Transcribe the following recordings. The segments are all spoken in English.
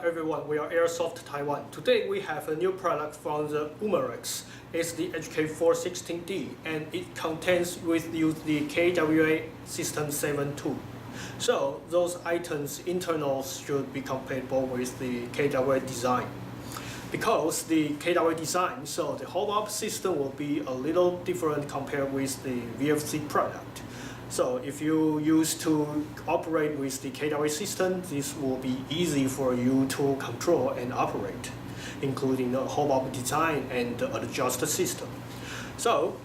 everyone, we are Airsoft Taiwan. Today we have a new product from the UMAREX. It's the HK416D and it contains with you the KWA System 7.2. So those items internals should be compatible with the KWA design. Because the KWA design, so the hold-up system will be a little different compared with the VFC product. So if you used to operate with the KWA system, this will be easy for you to control and operate, including the hold-up design and the adjust system. So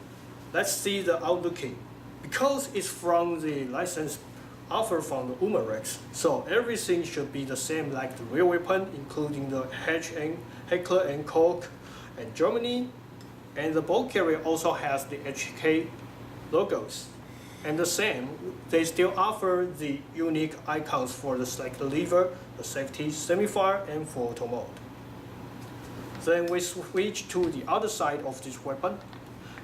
let's see the outlooking. Because it's from the license offered from the UMAREX, so everything should be the same like the real weapon, including the Heckler and Koch and Germany, and the bolt carrier also has the HK logos. And the same, they still offer the unique icons for the lever, the safety, semi-fire, and full auto mode. Then we switch to the other side of this weapon.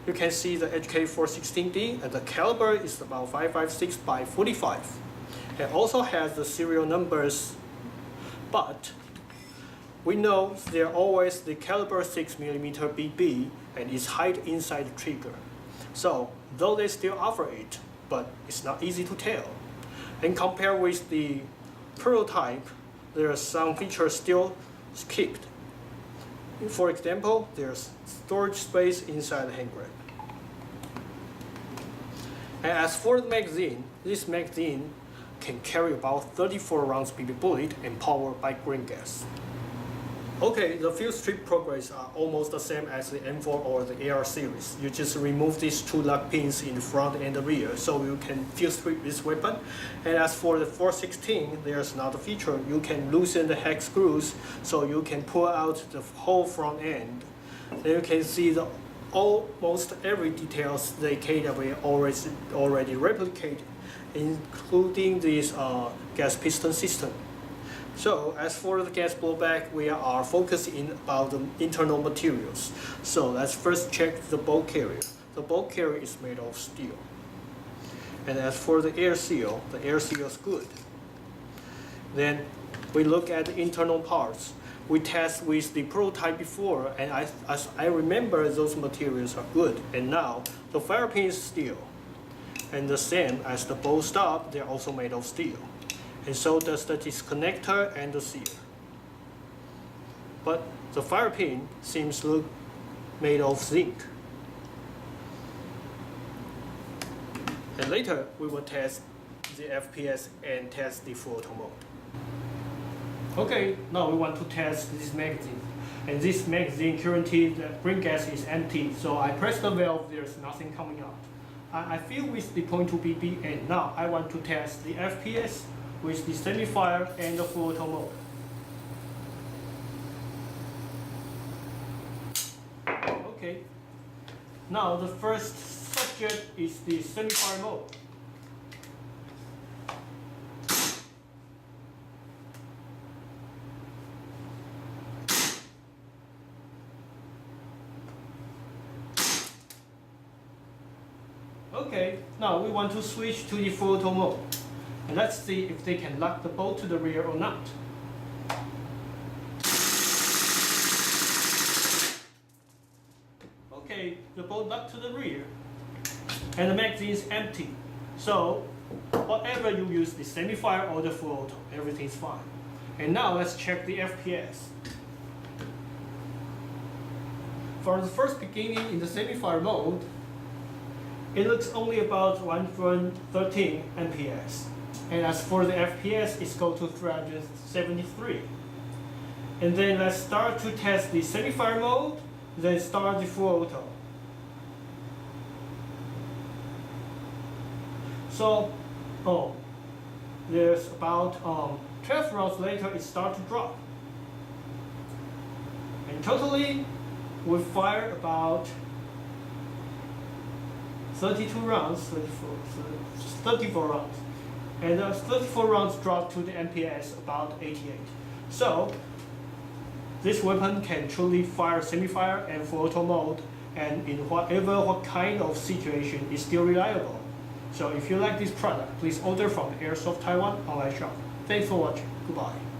You can see the HK416D, and the caliber is about 5.56 by 45. It also has the serial numbers, but we know there always the caliber 6mm BB and is hide inside the trigger. So though they still offer it, but it's not easy to tell. And compared with the prototype, there are some features still skipped. For example, there's storage space inside the hand grip. And as for the magazine, this magazine can carry about 34 rounds BB bullet and powered by green gas. Okay, the field strip progress are almost the same as the M4 or the AR series. You just remove these two lock pins in the front and the rear, so you can field strip this weapon. And as for the 416, there's another feature. You can loosen the hex screws, so you can pull out the whole front end. Then you can see the almost every details the KWA already replicated, including this gas piston system. So as for the gas blowback, we are focusing about the internal materials. So let's first check the bolt carrier. The bolt carrier is made of steel. And as for the air seal is good. Then we look at the internal parts. We test with the prototype before, and as I remember, those materials are good. And now the fire pin is steel. And the same as the bolt stop, they're also made of steel. And so does the disconnector and the seal. But the fire pin seems to look made of zinc. And later we will test the FPS and test the full auto mode. Okay, now we want to test this magazine. And this magazine currently the green gas is empty, so I press the valve, there's nothing coming out. I fill with the .2 BB, and now I want to test the FPS with the semi-fire and the full auto mode. Okay, now the first subject is the semi-fire mode. Okay, now we want to switch to the full auto mode. And let's see if they can lock the bolt to the rear or not. Okay, the bolt locked to the rear. And the magazine is empty. So, whatever you use, the semi-fire or the full auto, everything's fine. And now let's check the FPS. For the first beginning in the semi-fire mode, it looks only about 113 MPS. And as for the FPS, it's go to 373. And then let's start to test the semi-fire mode, then start the full auto. So, there's about 12 rounds later, it starts to drop. And totally, we fire about 32 rounds, 34 rounds. And the 34 rounds drop to the MPS about 88. So this weapon can truly fire semi-fire and full auto mode, and in what kind of situation is still reliable. So if you like this product, please order from Airsoft Taiwan online shop. Thanks for watching. Goodbye.